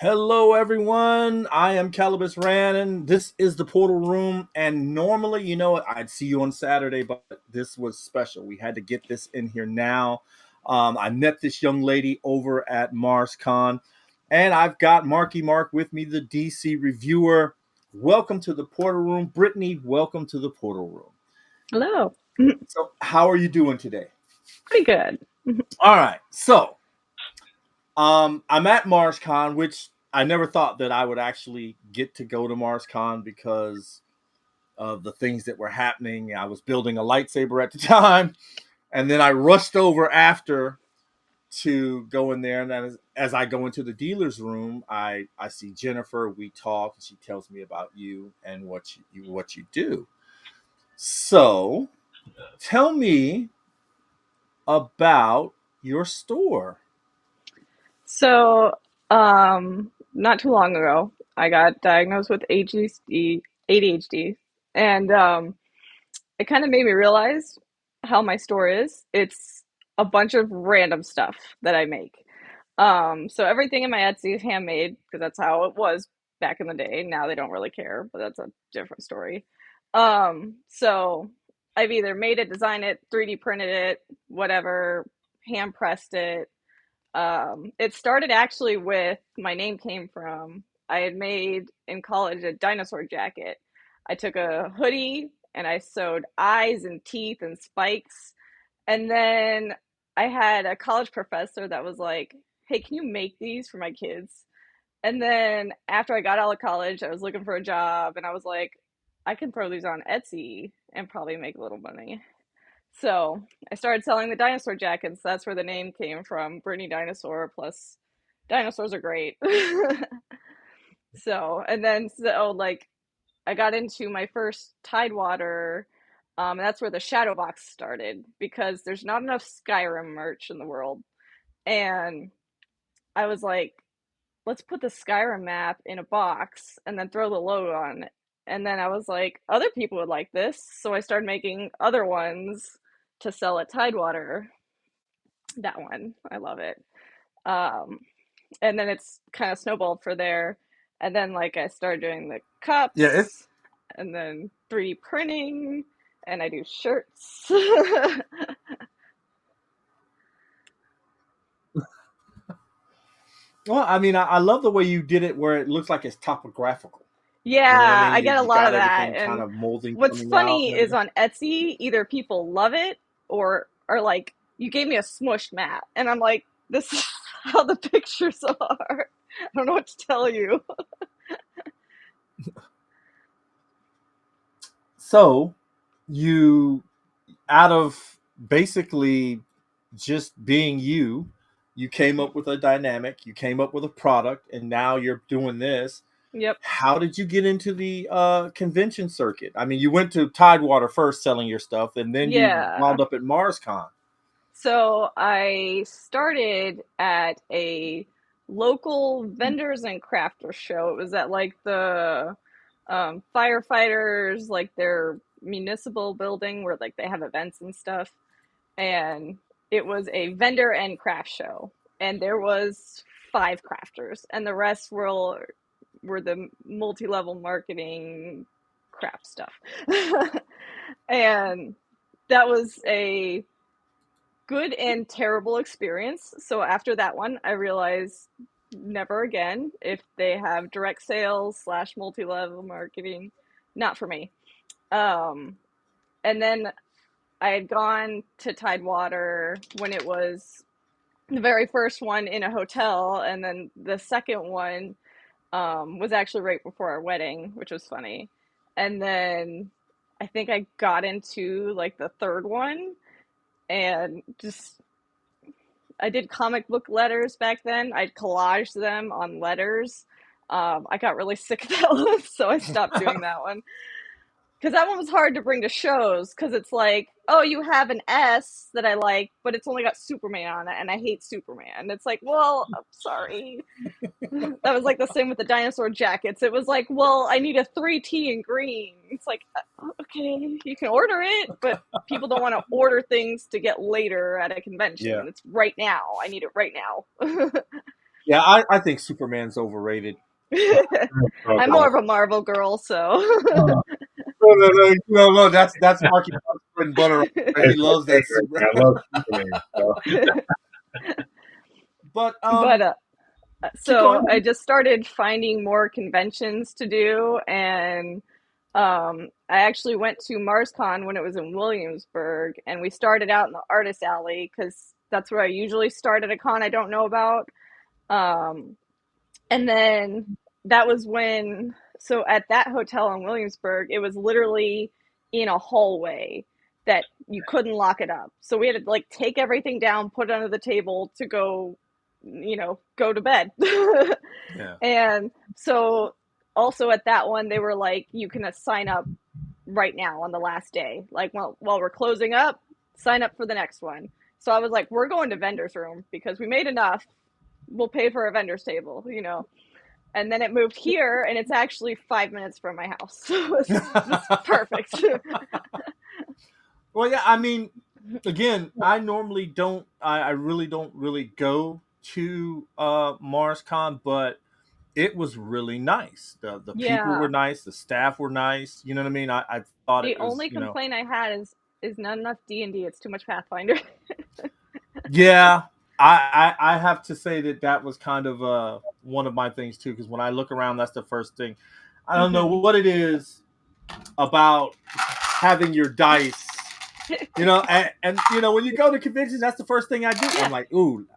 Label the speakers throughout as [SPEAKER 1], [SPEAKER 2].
[SPEAKER 1] Hello, everyone. I am Calibus Ran, this is the Portal Room. And normally, I'd see you on Saturday, but this was special. We had to get this in here now. I met this young lady over at MarsCon, and I've got Marky Mark with me, the DC reviewer. Welcome to the Portal Room, Brittney. Welcome to the Portal Room.
[SPEAKER 2] Hello.
[SPEAKER 1] So, how are you doing today?
[SPEAKER 2] Pretty good.
[SPEAKER 1] All right. So, I'm at MarsCon, which I never thought that I would actually get to go to MarsCon because of the things that were happening. I was building a lightsaber at the time, and then I rushed over after to go in there. And then as I go into the dealer's room, I see Jennifer. We talk, and she tells me about you and what you do. So, tell me about your store.
[SPEAKER 2] Not too long ago, I got diagnosed with ADHD, and it kind of made me realize how my store is. It's a bunch of random stuff that I make. So everything in my Etsy is handmade because that's how it was back in the day. Now they don't really care, but that's a different story. So I've either made it, designed it, 3D printed it, whatever, hand pressed it. It started actually with my name came from I had made in college a dinosaur jacket. I took a hoodie and I sewed eyes and teeth and spikes. And then I had a college professor that was like, "Hey, can you make these for my kids?" And then after I got out of college, I was looking for a job and I was like, I can throw these on Etsy and probably make a little money. So I started selling the dinosaur jackets. That's where the name came from, Brittney Dinosaur. Plus, dinosaurs are great. Like I got into my first Tidewater. That's where the shadow box started because there's not enough Skyrim merch in the world, and I was like, let's put the Skyrim map in a box and then throw the logo on it. And then I was like, other people would like this, so I started making other ones to sell at Tidewater. That one, I love it. Um, and then it's kind of snowballed for there. And then like I started doing the
[SPEAKER 1] Yeah, it's
[SPEAKER 2] cups, and then 3D printing, and I do shirts.
[SPEAKER 1] well. I mean, I love the way you did it, where it looks like it's topographical. You know what I
[SPEAKER 2] Yeah,
[SPEAKER 1] mean?
[SPEAKER 2] I
[SPEAKER 1] You
[SPEAKER 2] get a
[SPEAKER 1] you
[SPEAKER 2] lot of
[SPEAKER 1] got
[SPEAKER 2] that.
[SPEAKER 1] everything kind
[SPEAKER 2] And
[SPEAKER 1] of molding
[SPEAKER 2] what's
[SPEAKER 1] coming out
[SPEAKER 2] funny
[SPEAKER 1] and
[SPEAKER 2] is
[SPEAKER 1] everything.
[SPEAKER 2] on Etsy, either people love it or are like, you gave me a smushed mat. And I'm like, this is how the pictures are. I don't know what to tell you.
[SPEAKER 1] So you, out of basically just being you, you came up with a dynamic, you came up with a product, and now you're doing this.
[SPEAKER 2] Yep.
[SPEAKER 1] How did you get into the convention circuit? I mean, you went to Tidewater first selling your stuff, and then you
[SPEAKER 2] Yeah.
[SPEAKER 1] wound up at MarsCon.
[SPEAKER 2] So I started at a local vendors and crafters show. It was at like the firefighters, like their municipal building where like they have events and stuff. And it was a vendor and craft show. And there was five crafters, and the rest were the multi-level marketing crap stuff. And that was a good and terrible experience. So after that one, I realized never again. If they have direct sales slash multi-level marketing, not for me. Um, and then I had gone to Tidewater when it was the very first one in a hotel, and then the second one was actually right before our wedding, which was funny. And then I think I got into like the third one and just I did comic book letters back then. I'd collage them on letters. I got really sick of that one, so I stopped doing that one. Because that one was hard to bring to shows, because it's like, oh, you have an S that I like, but it's only got Superman on it, and I hate Superman. It's like, well, I'm sorry. That was like the same with the dinosaur jackets. It was like, well, I need a 3T in green. It's like, okay, you can order it, but people don't want to order things to get later at a convention.
[SPEAKER 1] Yeah.
[SPEAKER 2] It's right now. I need it right now.
[SPEAKER 1] Yeah, I think Superman's overrated.
[SPEAKER 2] I'm more of a Marvel girl, so.
[SPEAKER 1] No, no. That's Marky Mark's bread and butter. Right? He
[SPEAKER 3] It's my
[SPEAKER 1] loves that
[SPEAKER 3] favorite.
[SPEAKER 1] Superman.
[SPEAKER 3] I love Superman. So.
[SPEAKER 1] But
[SPEAKER 2] But
[SPEAKER 1] keep
[SPEAKER 2] so
[SPEAKER 1] going.
[SPEAKER 2] I just started finding more conventions to do, and I actually went to MarsCon when it was in Williamsburg, and we started out in the Artist Alley because that's where I usually start at a con I don't know about. Um, and then that was when, so at that hotel in Williamsburg, it was literally in a hallway that you couldn't lock it up. So we had to like take everything down, put it under the table to go, go to bed.
[SPEAKER 1] Yeah.
[SPEAKER 2] And so also at that one, they were like, you can sign up right now on the last day. Like, well, while we're closing up, sign up for the next one. So I was like, we're going to vendor's room because we made enough. We'll pay for a vendor's table. And then it moved here, and it's actually 5 minutes from my house. So it's perfect.
[SPEAKER 1] Well, yeah, I mean, again, I normally don't. I really don't really go to MarsCon, but it was really nice. The people were
[SPEAKER 2] Yeah.
[SPEAKER 1] nice. The staff were nice. You know what I mean? I thought
[SPEAKER 2] The
[SPEAKER 1] it was,
[SPEAKER 2] only complaint I had is not enough D&D. It's too much Pathfinder.
[SPEAKER 1] yeah. I have to say that was kind of one of my things too, because when I look around, that's the first thing. I don't know what it is about having your dice, and when you go to conventions, that's the first thing I do.
[SPEAKER 2] Yeah.
[SPEAKER 1] I'm like, ooh,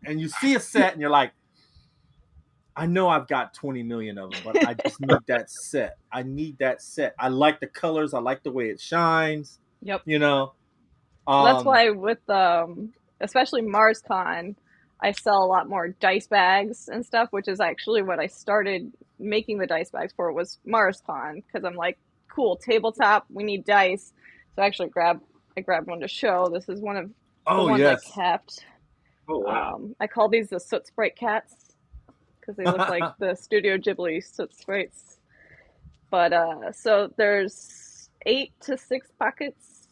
[SPEAKER 1] and you see a set, and you're like, I know I've got 20 million of them, but I just need that set. I need that set. I like the colors. I like the way it shines.
[SPEAKER 2] Yep.
[SPEAKER 1] You know.
[SPEAKER 2] Well, that's
[SPEAKER 1] Um.
[SPEAKER 2] why with especially MarsCon, I sell a lot more dice bags and stuff, which is actually what I started making the dice bags for was MarsCon because I'm like, cool, tabletop, we need dice. So I grabbed one to show. This is one of the
[SPEAKER 1] Oh
[SPEAKER 2] ones I
[SPEAKER 1] yes.
[SPEAKER 2] kept.
[SPEAKER 3] Oh wow.
[SPEAKER 2] I call these the Soot Sprite cats because they look like the Studio Ghibli Soot Sprites. But so there's 8 to 6 pockets,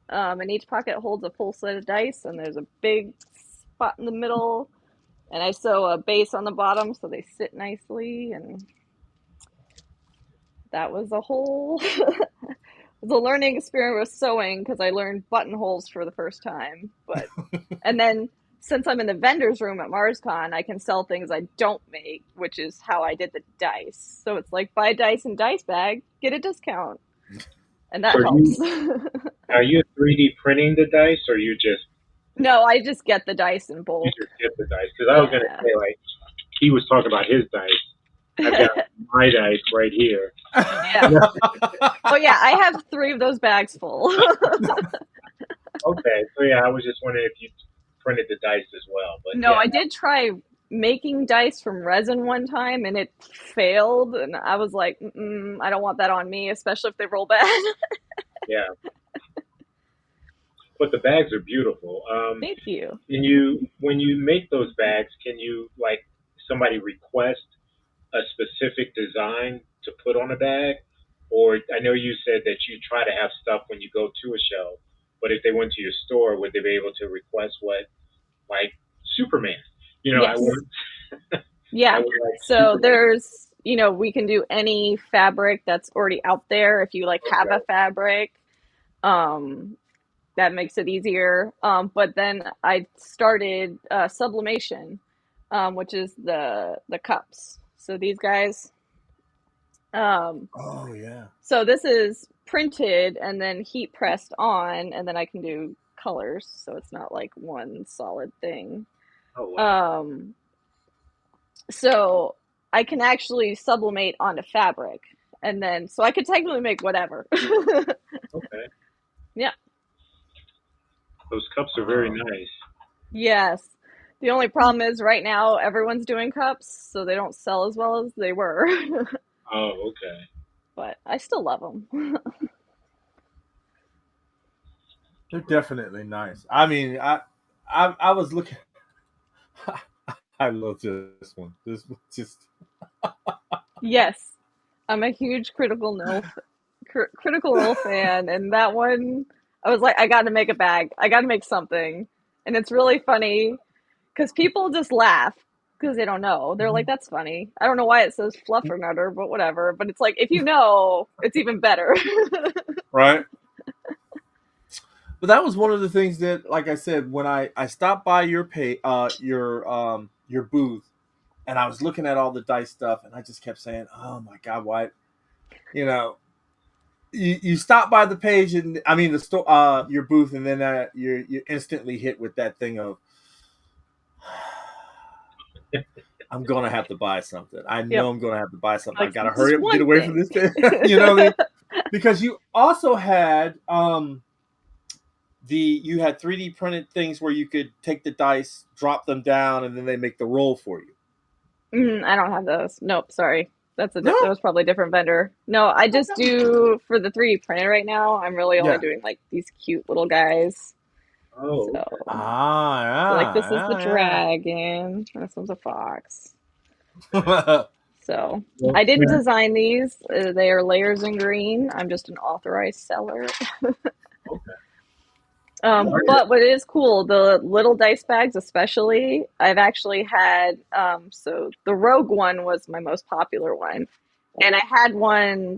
[SPEAKER 2] and each pocket holds a full set of dice, and there's a big spot in the middle, and I sew a base on the bottom so they sit nicely, and that was a whole the learning experience with sewing because I learned buttonholes for the first time. And then since I'm in the vendor's room at MarsCon, I can sell things I don't make, which is how I did the dice. So it's like buy dice and dice bag, get a discount, and that
[SPEAKER 3] So
[SPEAKER 2] helps.
[SPEAKER 3] are you 3D printing the dice, or
[SPEAKER 2] No, I just get the dice in
[SPEAKER 3] you
[SPEAKER 2] bulk.
[SPEAKER 3] just get the dice? Because I was gonna
[SPEAKER 2] Yeah.
[SPEAKER 3] say like he was talking about his dice. I've got my dice right here.
[SPEAKER 2] Yeah. Oh yeah, I have 3 of those bags full.
[SPEAKER 3] Okay, so yeah, I was just wondering if you printed the dice as well, but
[SPEAKER 2] No,
[SPEAKER 3] yeah.
[SPEAKER 2] I did try making dice from resin one time, and it failed. And I was like, I don't want that on me, especially if they roll bad.
[SPEAKER 3] Yeah. But the bags are beautiful.
[SPEAKER 2] Thank you.
[SPEAKER 3] When you make those bags, can you like somebody request a specific design to put on a bag? Or I know you said that you try to have stuff when you go to a show, but if they went to your store, would they be able to request what, like Superman? I
[SPEAKER 2] Yes.
[SPEAKER 3] want,
[SPEAKER 2] Yeah.
[SPEAKER 3] I would like
[SPEAKER 2] So
[SPEAKER 3] Superman.
[SPEAKER 2] there's, we can do any fabric that's already out there. If you like have a
[SPEAKER 3] Okay.
[SPEAKER 2] fabric, um, that makes it easier. But then I started sublimation, which is the cups. So these guys,
[SPEAKER 1] Oh yeah.
[SPEAKER 2] so this is printed and then heat pressed on, and then I can do colors, so it's not like one solid thing.
[SPEAKER 3] Oh wow.
[SPEAKER 2] So I can actually sublimate onto fabric, and then so I could technically make whatever.
[SPEAKER 3] Okay.
[SPEAKER 2] Yeah.
[SPEAKER 3] Those cups are very nice.
[SPEAKER 2] Yes. The only problem is right now everyone's doing cups, so they don't sell as well as they were.
[SPEAKER 3] Oh, okay.
[SPEAKER 2] But I still love them.
[SPEAKER 1] They're definitely nice. I mean, I was looking. I love this one. This one just.
[SPEAKER 2] Yes. I'm a huge Critical Role fan, and that one, I was like, I got to make a bag. I got to make something, and it's really funny because people just laugh. because they don't know. They're like, that's funny. I don't know why it says Fluffernutter, but whatever. But it's like, if you know, it's even better.
[SPEAKER 1] Right. But that was one of the things that, like I said, when I stopped by your booth, and I was looking at all the dice stuff, and I just kept saying, "Oh my God, why?" You know, you stop by the page, and I mean the store, your booth, and then you're instantly hit with that thing of, I'm gonna have to buy something. I
[SPEAKER 2] Yep.
[SPEAKER 1] know I'm gonna have to buy something. I
[SPEAKER 2] Like,
[SPEAKER 1] gotta
[SPEAKER 2] just
[SPEAKER 1] hurry up and get
[SPEAKER 2] one
[SPEAKER 1] away from
[SPEAKER 2] thing.
[SPEAKER 1] this thing. You know what I mean? Because you also had you had 3D printed things where you could take the dice, drop them down, and then they make the roll for you.
[SPEAKER 2] I don't have those. Nope, sorry. That
[SPEAKER 1] No.
[SPEAKER 2] was probably a different vendor. No, I just do for the 3D printer right now. I'm really only
[SPEAKER 1] Yeah.
[SPEAKER 2] doing like these cute little guys.
[SPEAKER 3] Oh, okay.
[SPEAKER 2] So, like this is the
[SPEAKER 1] Ah,
[SPEAKER 2] dragon. This one's a fox.
[SPEAKER 1] yeah.
[SPEAKER 2] So
[SPEAKER 3] Well,
[SPEAKER 2] I didn't design these. They are layers in green. I'm just an authorized seller.
[SPEAKER 3] okay.
[SPEAKER 2] But what is cool, the little dice bags, especially, I've actually had. So the Rogue one was my most popular one, and I had one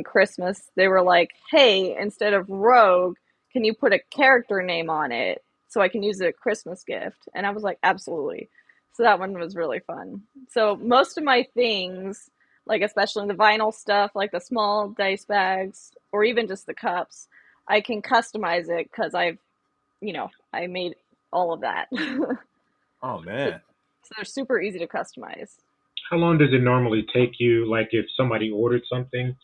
[SPEAKER 2] Christmas. They were like, "Hey, instead of Rogue, can you put a character name on it so I can use it as a Christmas gift?" And I was like, "Absolutely." So that one was really fun. So most of my things, like especially the vinyl stuff, like the small dice bags, or even just the cups, I can customize it because I made all of that.
[SPEAKER 1] Oh
[SPEAKER 2] so,
[SPEAKER 1] man.
[SPEAKER 2] so they're super easy to customize.
[SPEAKER 3] How long does it normally take you, like if somebody ordered something,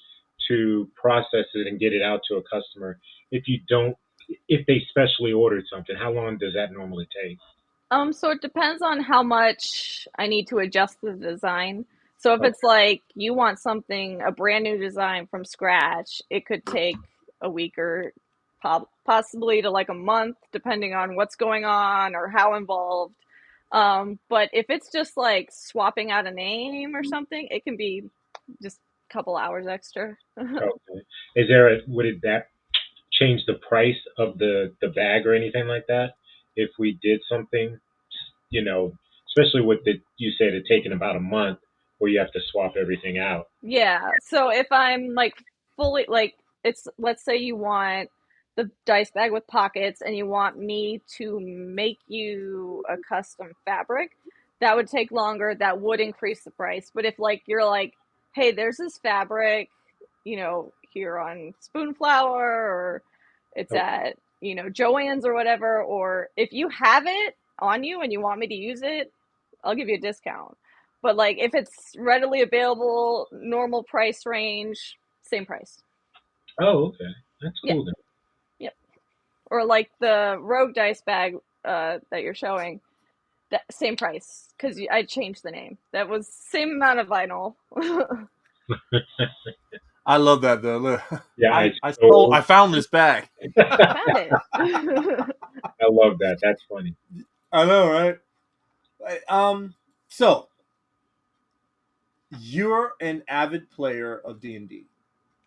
[SPEAKER 3] to process it and get it out to a customer? If you don't, if they specially ordered something, how long does that normally take?
[SPEAKER 2] So it depends on how much I need to adjust the design. So if it's
[SPEAKER 3] Okay.
[SPEAKER 2] like you want a brand new design from scratch, it could take a week or possibly to like a month, depending on what's going on or how involved. But if it's just like swapping out a name or something, it can be just a couple hours extra.
[SPEAKER 3] Okay. Would that change the price of the bag or anything like that? If we did something, you know, especially with you said it taking about a month where you have to swap everything out.
[SPEAKER 2] Yeah. So if I'm like fully like let's say you want the dice bag with pockets and you want me to make you a custom fabric, that would take longer. That would increase the price. But if like you're like, hey, there's this fabric, here on Spoonflower or it's
[SPEAKER 3] Okay.
[SPEAKER 2] at, Joann's or whatever, or if you have it on you and you want me to use it, I'll give you a discount. But like if it's readily available, normal price range, same price.
[SPEAKER 3] Oh, okay. That's
[SPEAKER 2] Yeah,
[SPEAKER 3] cool then.
[SPEAKER 2] yep. Or like the Rogue dice bag that you're showing, that same price because I changed the name. That was same amount of vinyl.
[SPEAKER 1] I love that though. Look,
[SPEAKER 3] Yeah,
[SPEAKER 1] I found this bag.
[SPEAKER 2] You found it.
[SPEAKER 3] I love that. That's funny.
[SPEAKER 1] I know, right? So you're an avid player of D&D.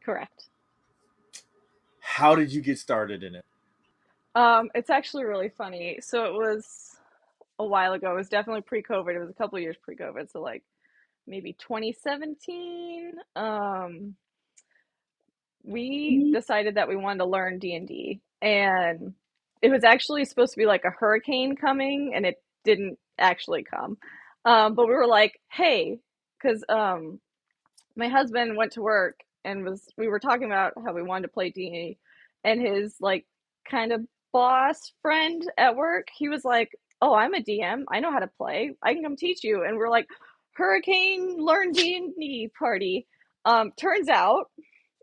[SPEAKER 2] Correct.
[SPEAKER 1] How did you get started in it?
[SPEAKER 2] It's actually really funny. So it was a while ago. It was definitely pre-COVID. It was a couple years pre-COVID. So like maybe 2017. We decided that we wanted to learn D&D, and it was actually supposed to be like a hurricane coming, and it didn't actually come. But we were like, hey, because my husband went to work and we were talking about how we wanted to play D&D, and his like kind of boss friend at work, he was like, "Oh, I'm a DM. I know how to play. I can come teach you." And we're like, "Hurricane learn D&D party." Turns out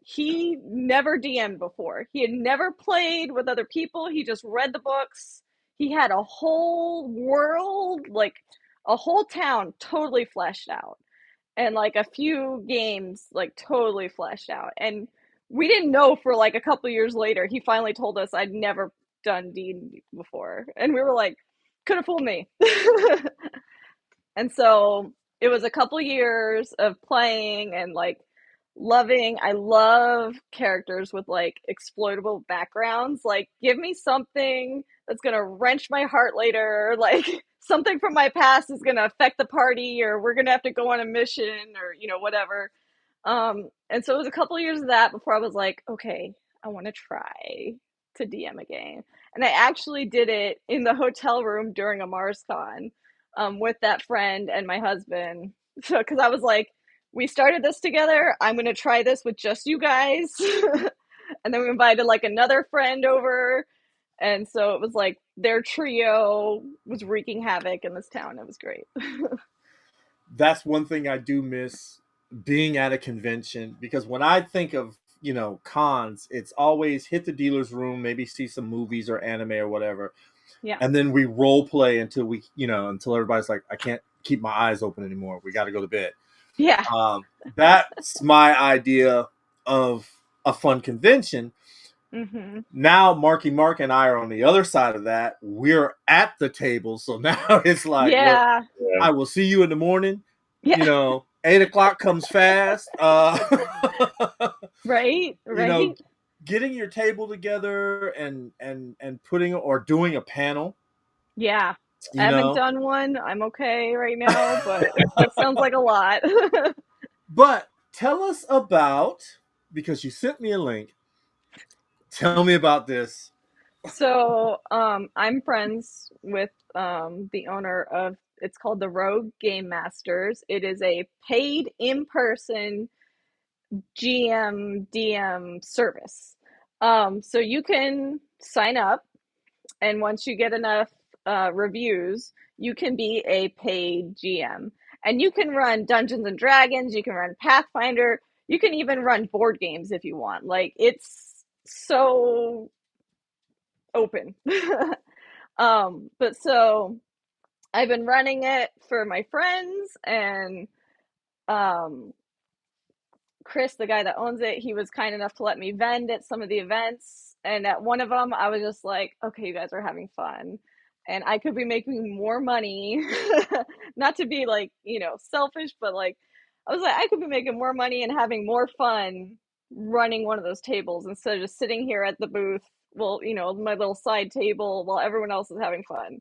[SPEAKER 2] he never DM'd before. He had never played with other people. He just read the books. He had a whole world, like a whole town totally fleshed out and like a few games like totally fleshed out. And we didn't know for like a couple years later, he finally told us I'd never done D before. And we were like, could have fooled me. And so it was a couple years of playing and like loving. I love characters with like exploitable backgrounds. Like, give me something that's gonna wrench my heart later, like something from my past is gonna affect the party, or we're gonna have to go on a mission, or whatever. And so it was a couple of years of that before I was like, okay, I want to try to DM a game. And I actually did it in the hotel room during a MarsCon, with that friend and my husband. So, because I was like, we started this together. I'm going to try this with just you guys. And then we invited like another friend over. And so it was like their trio was wreaking havoc in this town. It was great.
[SPEAKER 1] That's one thing I do miss, being at a convention, because when I think of cons, it's always hit the dealer's room, maybe see some movies or anime or whatever,
[SPEAKER 2] Yeah.
[SPEAKER 1] and then we role play until until everybody's like, I can't keep my eyes open anymore, we got to go to bed.
[SPEAKER 2] Yeah.
[SPEAKER 1] That's my idea of a fun convention.
[SPEAKER 2] Mm-hmm.
[SPEAKER 1] Now Marky Mark and I are on the other side of that. We're at the table, so now it's like,
[SPEAKER 2] Yeah.
[SPEAKER 1] look, I will see you in the morning.
[SPEAKER 2] Yeah.
[SPEAKER 1] 8 o'clock comes fast.
[SPEAKER 2] Right. Right.
[SPEAKER 1] Getting your table together and putting or doing a panel.
[SPEAKER 2] Yeah. I haven't done one. I'm okay right now, but that sounds like a lot.
[SPEAKER 1] But tell us about, because you sent me a link. Tell me about this.
[SPEAKER 2] So, I'm friends with the owner of, it's called the Rogue Game Masters. It is a paid in-person GM DM service. So you can sign up, and once you get enough reviews, you can be a paid GM. And you can run Dungeons and Dragons, you can run Pathfinder, you can even run board games if you want. Like, it's so open. But so I've been running it for my friends, and Chris, the guy that owns it, he was kind enough to let me vend at some of the events. And at one of them, I was just like, okay, you guys are having fun. And I could be making more money. Not to be like, selfish, but like, I was like, I could be making more money and having more fun running one of those tables instead of just sitting here at the booth, well, my little side table while everyone else is having fun.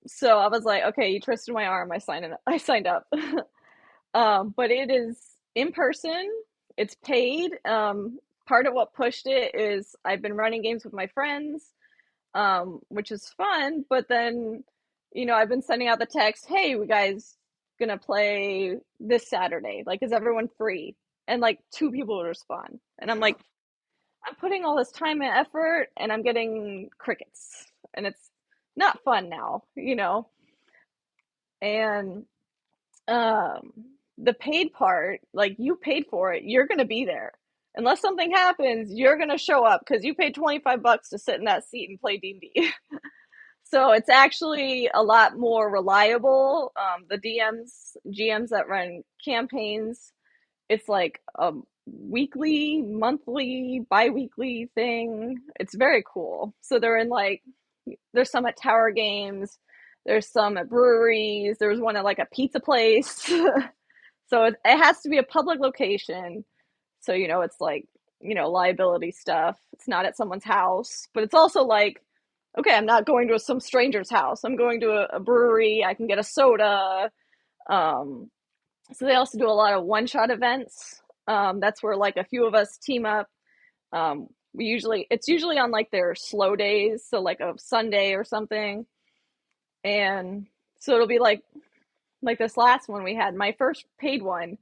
[SPEAKER 2] So I was like, okay, you twisted my arm. I signed up. But it is in person. It's paid. Part of what pushed it is I've been running games with my friends, which is fun. But then, I've been sending out the text, hey, we guys gonna play this Saturday. Like, is everyone free? And like 2 people would respond. And I'm like, I'm putting all this time and effort and I'm getting crickets. And it's not fun now, And the paid part, like, you paid for it, you're gonna be there. Unless something happens, you're gonna show up because you paid $25 to sit in that seat and play D&D. So it's actually a lot more reliable. The GMs that run campaigns, it's like a weekly, monthly, bi-weekly thing. It's very cool. So they're in like, there's some at tower games, there's some at breweries, there's one at like a pizza place. So it has to be a public location. So, it's like, liability stuff. It's not at someone's house, but it's also like, okay, I'm not going to some stranger's house. I'm going to a brewery. I can get a soda. So they also do a lot of one-shot events. That's where like a few of us team up. It's usually on like their slow days. So like a Sunday or something. And so it'll be like this last one we had, my first paid one.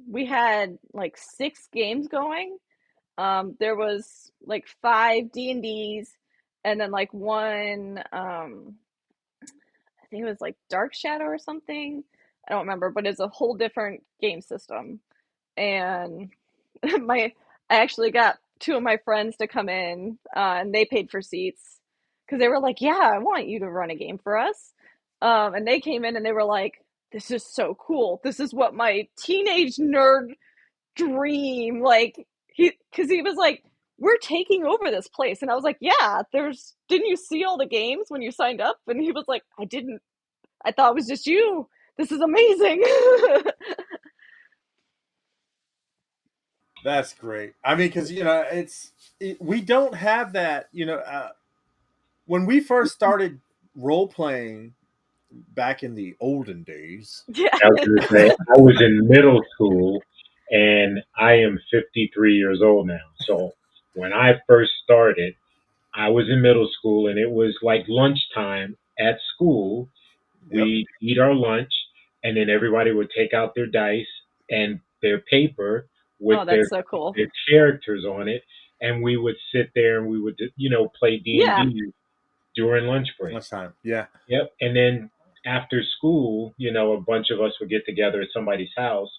[SPEAKER 2] We had like 6 games going. There was like 5 D&Ds, and then like one, I think it was like Dark Shadow or something. I don't remember, but it's a whole different game system. And I actually got 2 of my friends to come in, and they paid for seats because they were like, yeah, I want you to run a game for us. And they came in and they were like, this is so cool. This is what my teenage nerd dream. Like, because he was like, we're taking over this place. And I was like, yeah, didn't you see all the games when you signed up? And he was like, I didn't. I thought it was just you. This is amazing.
[SPEAKER 1] That's great. I mean, because we don't have that. when we first started role playing back in the olden days.
[SPEAKER 2] Yeah.
[SPEAKER 3] I was going to say, I was in middle school and I am 53 years old now. So when I first started, I was in middle school and it was like lunchtime at school.
[SPEAKER 1] Yep.
[SPEAKER 3] We eat our lunch and then everybody would take out their dice and their paper with
[SPEAKER 2] Oh, that's so cool.
[SPEAKER 3] their characters on it. And we would sit there and we would, play
[SPEAKER 2] Yeah.
[SPEAKER 3] D&D during lunch break.
[SPEAKER 1] Lunchtime. Yeah.
[SPEAKER 3] Yep. And then after school, a bunch of us would get together at somebody's house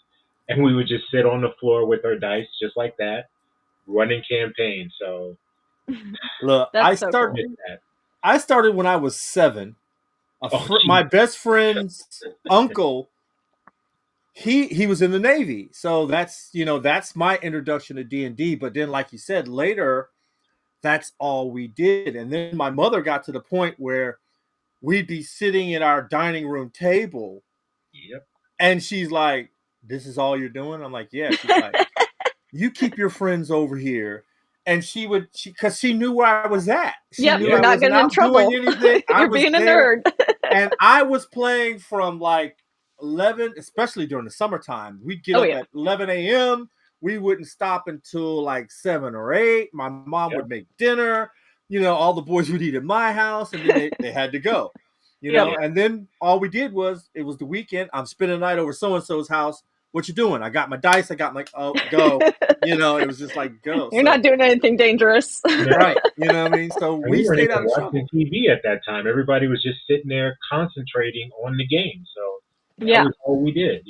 [SPEAKER 3] and we would just sit on the floor with our dice just like that, running campaigns. So
[SPEAKER 1] Look,
[SPEAKER 2] That's so cool.
[SPEAKER 3] that.
[SPEAKER 1] I started when I was 7.
[SPEAKER 3] Oh,
[SPEAKER 1] My best friend's uncle, he was in the Navy, so that's my introduction to D&D. But then, like you said, later, that's all we did. And then my mother got to the point where we'd be sitting at our dining room table,
[SPEAKER 3] Yep.
[SPEAKER 1] and she's like, "This is all you're doing?" I'm like, "Yeah." She's like, "You keep your friends over here." And because she knew where I was at. She
[SPEAKER 2] Yep,
[SPEAKER 1] knew
[SPEAKER 2] you're
[SPEAKER 1] I
[SPEAKER 2] not
[SPEAKER 1] wasn't
[SPEAKER 2] getting in
[SPEAKER 1] out
[SPEAKER 2] trouble.
[SPEAKER 1] doing anything. I
[SPEAKER 2] You're
[SPEAKER 1] was
[SPEAKER 2] being a
[SPEAKER 1] there,
[SPEAKER 2] nerd.
[SPEAKER 1] and I was playing from like 11, especially during the summertime. We'd get
[SPEAKER 2] Oh
[SPEAKER 1] up
[SPEAKER 2] yeah.
[SPEAKER 1] at 11 a.m. We wouldn't stop until like 7 or 8. My mom
[SPEAKER 3] Yep.
[SPEAKER 1] would make dinner. All the boys would eat at my house, and then they had to go.
[SPEAKER 2] Yep.
[SPEAKER 1] And then all we did was, it was the weekend. I'm spending the night over so-and-so's house. What you doing? I got my dice. I got my, go. It was just like, go.
[SPEAKER 2] You're not doing anything dangerous.
[SPEAKER 3] No.
[SPEAKER 1] Right. You know what I mean? So
[SPEAKER 3] And
[SPEAKER 1] we
[SPEAKER 3] we weren't
[SPEAKER 1] stayed
[SPEAKER 3] even
[SPEAKER 1] out of
[SPEAKER 3] watching
[SPEAKER 1] trouble.
[SPEAKER 3] TV at that time. Everybody was just sitting there concentrating on the game. So that
[SPEAKER 2] Yeah.
[SPEAKER 3] was all we did,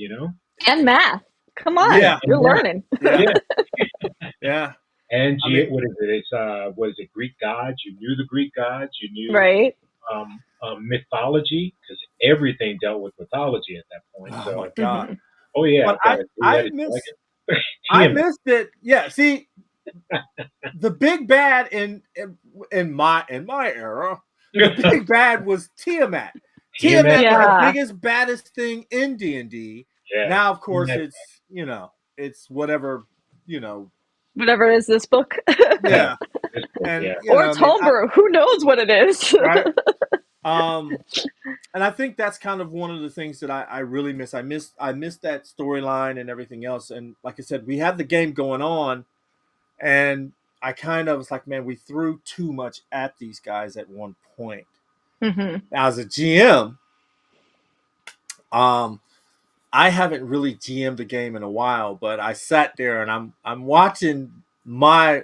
[SPEAKER 2] And math. Come on.
[SPEAKER 1] Yeah.
[SPEAKER 2] You're
[SPEAKER 3] And that,
[SPEAKER 2] learning.
[SPEAKER 1] Yeah.
[SPEAKER 3] yeah.
[SPEAKER 1] Yeah.
[SPEAKER 3] And
[SPEAKER 1] I mean,
[SPEAKER 3] what is it? It's what is it? Greek gods. You knew the Greek gods. You knew
[SPEAKER 2] Right.
[SPEAKER 3] mythology because everything dealt with mythology at that point.
[SPEAKER 1] oh my
[SPEAKER 3] So,
[SPEAKER 1] God.
[SPEAKER 2] Mhm.
[SPEAKER 3] oh yeah,
[SPEAKER 1] But
[SPEAKER 3] God, we had it
[SPEAKER 1] I
[SPEAKER 3] TM.
[SPEAKER 1] missed it. Yeah. See, the big bad in my era, the big bad was Tiamat.
[SPEAKER 3] TMS.
[SPEAKER 1] Tiamat was the
[SPEAKER 2] Yeah.
[SPEAKER 1] biggest, baddest thing in D&D.
[SPEAKER 3] Yeah.
[SPEAKER 1] Now, of course,
[SPEAKER 3] TMS.
[SPEAKER 1] it's whatever, you know.
[SPEAKER 2] Whatever is this book.
[SPEAKER 1] Yeah.
[SPEAKER 3] This book,
[SPEAKER 1] And
[SPEAKER 3] yeah.
[SPEAKER 2] Or it's homebrew. Who knows what it is?
[SPEAKER 1] right. And I think that's kind of one of the things that I really miss. I missed that storyline and everything else. And like I said, we had the game going on, and I kind of was like, man, we threw too much at these guys at one point.
[SPEAKER 2] Mm-hmm.
[SPEAKER 1] Now, as a GM, I haven't really GM'd the game in a while, but I sat there and I'm watching my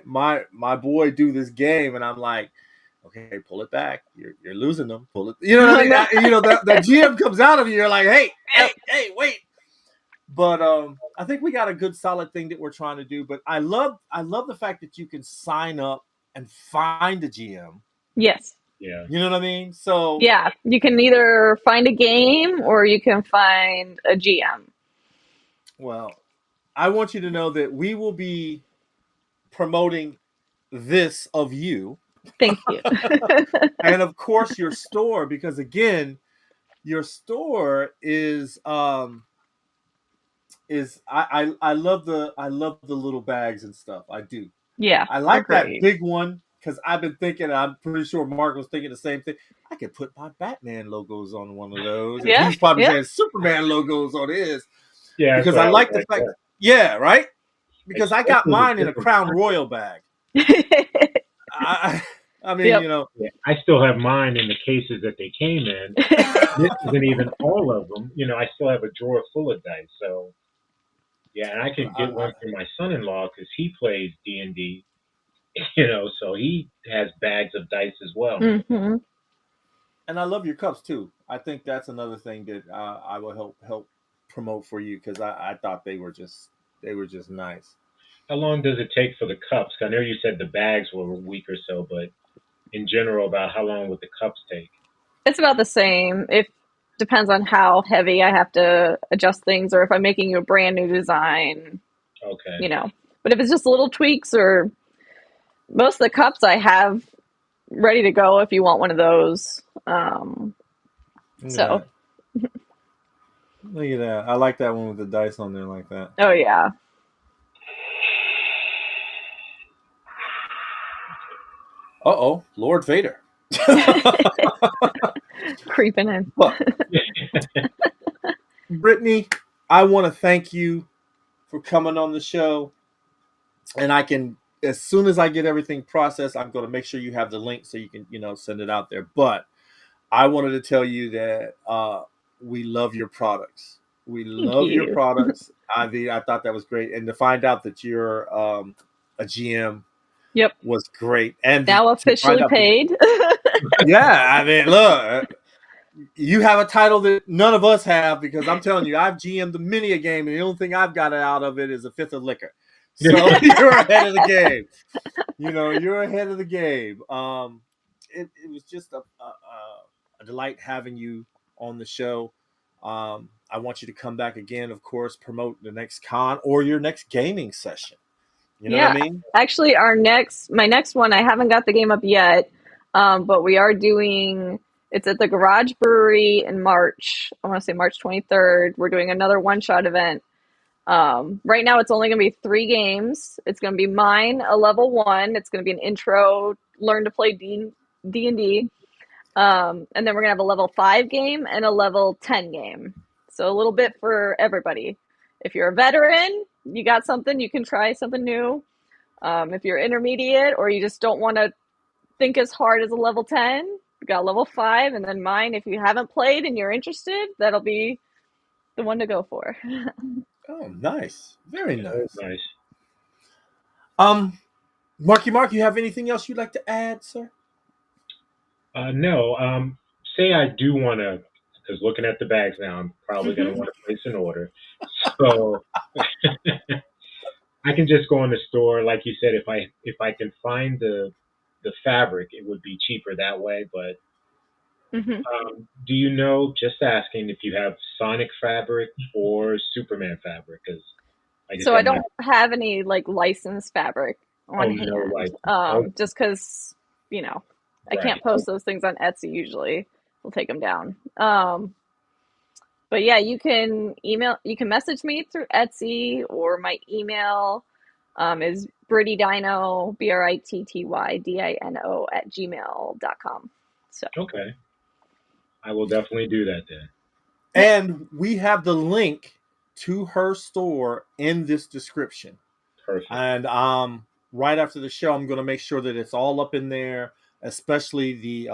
[SPEAKER 1] boy do this game, and I'm like, okay, pull it back. You're losing them. Pull it. You know what I mean? The GM comes out of you. You're like, hey, wait. But I think we got a good solid thing that we're trying to do. But I love the fact that you can sign up and find a GM.
[SPEAKER 2] Yes.
[SPEAKER 3] Yeah.
[SPEAKER 1] You know what I mean? So
[SPEAKER 2] yeah, you can either find a game or you can find a GM.
[SPEAKER 1] Well, I want you to know that we will be promoting this of you.
[SPEAKER 2] Thank you.
[SPEAKER 1] And of course your store, because again, your store is I love the little bags and stuff. I do.
[SPEAKER 2] Yeah,
[SPEAKER 1] I like that
[SPEAKER 2] great.
[SPEAKER 1] big one because I've been thinking, I'm pretty sure Mark was thinking the same thing. I could put my Batman logos on one of those. And he's probably saying Superman logos on his.
[SPEAKER 3] Yeah.
[SPEAKER 1] Because I like the fact, right? Because I got mine in a Crown Royal bag. I mean,
[SPEAKER 2] Yep.
[SPEAKER 3] Yeah, I still have mine in the cases that they came in. This isn't even all of them. I still have a drawer full of dice. So, yeah, and I could get one for my son-in-law because he plays D&D. So he has bags of dice as well.
[SPEAKER 2] Mm-hmm.
[SPEAKER 1] And I love your cups too. I think that's another thing that I will help promote for you because I thought they were just nice.
[SPEAKER 3] How long does it take for the cups? I know you said the bags were a week or so, but in general, about how long would the cups take?
[SPEAKER 2] It's about the same. It depends on how heavy I have to adjust things or if I'm making a brand new design.
[SPEAKER 3] Okay.
[SPEAKER 2] But if it's just little tweaks, or most of the cups I have ready to go if you want one of those. So.
[SPEAKER 1] Look at that. I like that one with the dice on there like that.
[SPEAKER 2] Oh, yeah.
[SPEAKER 1] Uh-oh, Lord Vader.
[SPEAKER 2] Creeping in.
[SPEAKER 1] But Brittney, I want to thank you for coming on the show. And I can, as soon as I get everything processed, I'm going to make sure you have the link so you can, send it out there. But I wanted to tell you that we love your products. We
[SPEAKER 2] Thank
[SPEAKER 1] love your
[SPEAKER 2] you.
[SPEAKER 1] products. I thought that was great. And to find out that you're a GM
[SPEAKER 2] Yep.
[SPEAKER 1] was great. And
[SPEAKER 2] Now
[SPEAKER 1] to find
[SPEAKER 2] officially
[SPEAKER 1] out,
[SPEAKER 2] paid.
[SPEAKER 1] yeah, I mean, look, you have a title that none of us have because I'm telling you, I've GM'd many a game, and the only thing I've got out of it is a fifth of liquor. So you're ahead of the game. You're ahead of the game. It was just a delight having you on the show. I want you to come back again, of course, promote the next con or your next gaming session. You know what I
[SPEAKER 2] Yeah,
[SPEAKER 1] mean?
[SPEAKER 2] actually, my next one, I haven't got the game up yet, but we are doing. It's at the Garage Brewery in March. I want to say March 23rd. We're doing another one-shot event. Right now, it's only going to be 3 games. It's going to be mine, a level 1. It's going to be an intro, learn to play D&D. And then we're going to have a level 5 game and a level 10 game. So a little bit for everybody. If you're a veteran, you got something, you can try something new. If you're intermediate or you just don't want to think as hard as a level 10, you got level 5. And then mine, if you haven't played and you're interested, that'll be the one to go for.
[SPEAKER 1] Oh, nice. Very
[SPEAKER 3] Oh,
[SPEAKER 1] nice.
[SPEAKER 3] nice.
[SPEAKER 1] Marky Mark, you have anything else you'd like to add, sir?
[SPEAKER 3] No. Say I do want to, because looking at the bags now, I'm probably going to want to place an order. So I can just go in the store, like you said. If I can find the fabric, it would be cheaper that way. But
[SPEAKER 2] Mhm.
[SPEAKER 3] do you know? Just asking if you have Sonic fabric or Superman fabric, because like I
[SPEAKER 2] So I
[SPEAKER 3] said, my
[SPEAKER 2] don't have any like licensed fabric on
[SPEAKER 3] oh no,
[SPEAKER 2] hand.
[SPEAKER 3] like oh
[SPEAKER 2] Just because, I
[SPEAKER 3] right,
[SPEAKER 2] can't post those things on Etsy usually. We'll take them down. But yeah, you can message me through Etsy, or my email is brittydino, BRITTYDINO @gmail.com. So,
[SPEAKER 3] okay. I will definitely do that then.
[SPEAKER 2] yep.
[SPEAKER 1] And we have the link to her store in this description.
[SPEAKER 3] Perfect.
[SPEAKER 1] And right after the show, I'm going to make sure that it's all up in there, especially the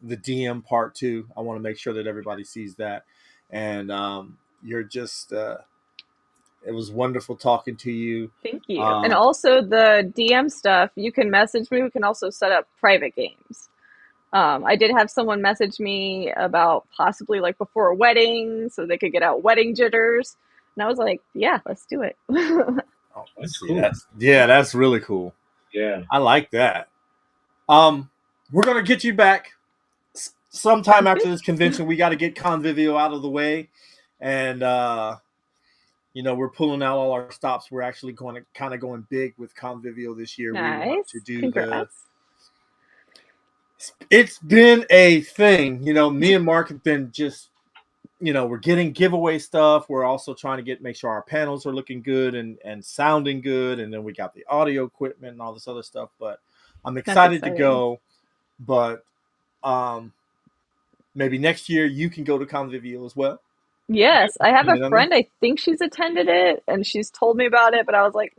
[SPEAKER 1] DM part too. I want to make sure that everybody sees that. And you're just it was wonderful talking to you.
[SPEAKER 2] Thank you. And
[SPEAKER 1] Uh,
[SPEAKER 2] also the DM stuff, you can message me. We can also set up private games. I did have someone message me about possibly like before a wedding so they could get out wedding jitters. And I was like, yeah, let's do it.
[SPEAKER 1] oh,
[SPEAKER 3] That's
[SPEAKER 1] see,
[SPEAKER 3] cool.
[SPEAKER 1] that's really cool.
[SPEAKER 3] Yeah.
[SPEAKER 1] I like that. We're gonna get you back sometime
[SPEAKER 2] Sounds good.
[SPEAKER 1] after this convention. We got to get Convivio out of the way, and we're pulling out all our stops. We're actually going to kind of going big with Convivio this year. We want to
[SPEAKER 2] Nice.
[SPEAKER 1] do the.
[SPEAKER 2] Congrats.
[SPEAKER 1] It's been a thing, me and Mark have been just, we're getting giveaway stuff. We're also trying to make sure our panels are looking good and sounding good, and then we got the audio equipment and all this other stuff. But I'm
[SPEAKER 2] That's
[SPEAKER 1] excited to
[SPEAKER 2] exciting.
[SPEAKER 1] go. But maybe next year you can go to Convivio as well.
[SPEAKER 2] Yes, I have
[SPEAKER 1] You
[SPEAKER 2] a
[SPEAKER 1] know what I mean?
[SPEAKER 2] friend. I think she's attended it and she's told me about it, but I was like,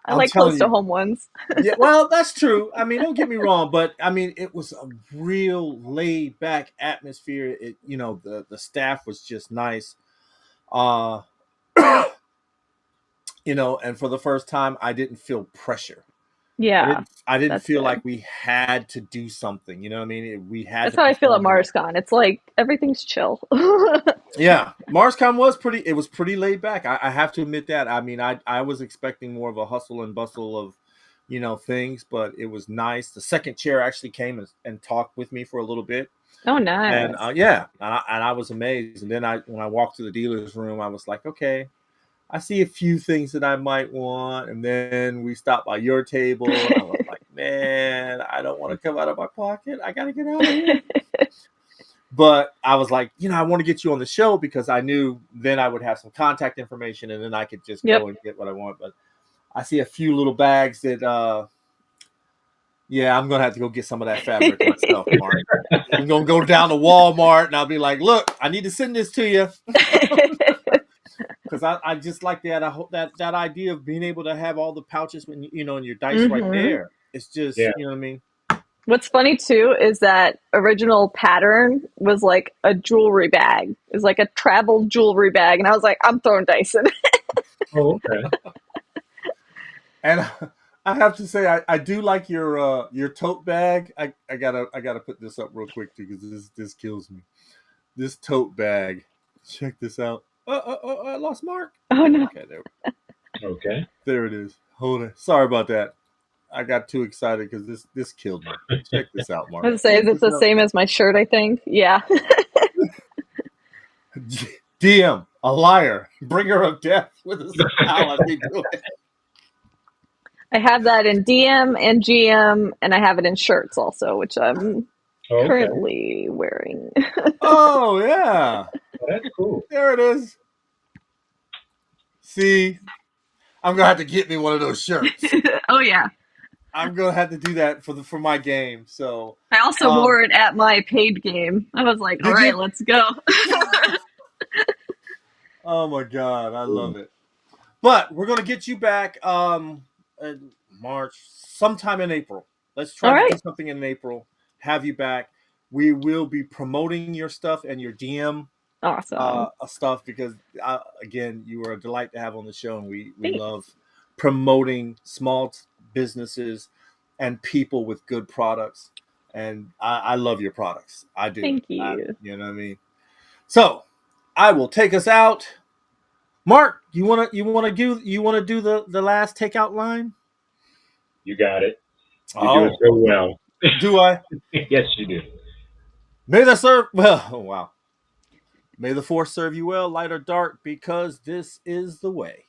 [SPEAKER 2] I
[SPEAKER 1] I'm
[SPEAKER 2] like
[SPEAKER 1] telling
[SPEAKER 2] close to
[SPEAKER 1] you.
[SPEAKER 2] home ones.
[SPEAKER 1] Yeah, well, that's true. I mean, don't get me wrong, but I mean, it was a real laid back atmosphere. The staff was just nice. Uh, and for the first time, I didn't feel pressure. I
[SPEAKER 2] Yeah,
[SPEAKER 1] didn't. I didn't
[SPEAKER 2] that's
[SPEAKER 1] feel
[SPEAKER 2] good.
[SPEAKER 1] like we had to do something. You know what I mean? We had
[SPEAKER 2] That's
[SPEAKER 1] to
[SPEAKER 2] how I feel at
[SPEAKER 1] perform well.
[SPEAKER 2] MarsCon. It's like everything's chill.
[SPEAKER 1] Yeah, MarsCon was pretty. It was pretty laid back. I have to admit that. I mean, I was expecting more of a hustle and bustle of, things, but it was nice. The second chair actually came and talked with me for a little bit,
[SPEAKER 2] Oh,
[SPEAKER 1] and
[SPEAKER 2] nice.
[SPEAKER 1] yeah, and I was amazed. And then when I walked to the dealer's room, I was like, okay, I see a few things that I might want. And then we stopped by your table, and I was like, man, I don't want to come out of my pocket. I got to get out of here. But I was like, I want to get you on the show because I knew then I would have some contact information and then I could just
[SPEAKER 2] Yep.
[SPEAKER 1] go and get what I want. But I see a few little bags that Yeah, I'm gonna have to go get some of that fabric myself, Mark. I'm gonna go down to Walmart and I'll be like, "Look, I need to send this to you." Because I just like that. I hope that idea of being able to have all the pouches when in your dice right there. It's just
[SPEAKER 3] Yeah.
[SPEAKER 1] you know what I mean.
[SPEAKER 2] What's funny too is that original pattern was like a jewelry bag. It was like a travel jewelry bag, and I was like, I'm throwing dice in.
[SPEAKER 3] Oh, okay.
[SPEAKER 1] And I have to say, I do like your tote bag. I gotta put this up real quick too because this kills me. This tote bag. Check this out. I lost Mark.
[SPEAKER 2] Oh no!
[SPEAKER 1] Okay,
[SPEAKER 3] Okay.
[SPEAKER 1] there it is. Hold it. Sorry about that. I got too excited because this killed me. Check this out,
[SPEAKER 2] I
[SPEAKER 1] Mark.
[SPEAKER 2] was gonna say,
[SPEAKER 1] Check
[SPEAKER 2] is it
[SPEAKER 1] this
[SPEAKER 2] the
[SPEAKER 1] out.
[SPEAKER 2] same as my shirt? I think. Yeah.
[SPEAKER 1] DM, a liar, bringer of death with a smile as we do it.
[SPEAKER 2] I have that in DM and GM, and I have it in shirts also, which I'm
[SPEAKER 3] Okay.
[SPEAKER 2] currently wearing.
[SPEAKER 1] Oh yeah,
[SPEAKER 3] Well, that's cool.
[SPEAKER 1] there it is. See, I'm gonna have to get me one of those shirts.
[SPEAKER 2] Oh yeah.
[SPEAKER 1] I'm gonna have to do that for my game. So,
[SPEAKER 2] I also wore it at my paid game. I was like, all
[SPEAKER 1] did
[SPEAKER 2] right,
[SPEAKER 1] you?
[SPEAKER 2] let's go.
[SPEAKER 1] Oh my god, I love it. But we're gonna get you back in March, sometime in April. Let's try
[SPEAKER 2] All
[SPEAKER 1] to do
[SPEAKER 2] right.
[SPEAKER 1] something in April. Have you back? We will be promoting your stuff and your DM
[SPEAKER 2] Awesome.
[SPEAKER 1] stuff because again, you were a delight to have on the show, and we
[SPEAKER 2] Thanks.
[SPEAKER 1] love promoting small businesses and people with good products. And I love your products. I do.
[SPEAKER 2] Thank you.
[SPEAKER 1] You know what I mean? So I will take us out. Mark, you wanna do the last takeout line?
[SPEAKER 3] You got it. You do it
[SPEAKER 1] Oh,
[SPEAKER 3] so well.
[SPEAKER 1] do I?
[SPEAKER 3] Yes, you do.
[SPEAKER 1] May the serve well. Oh wow. May the force serve you well, light or dark, because this is the way.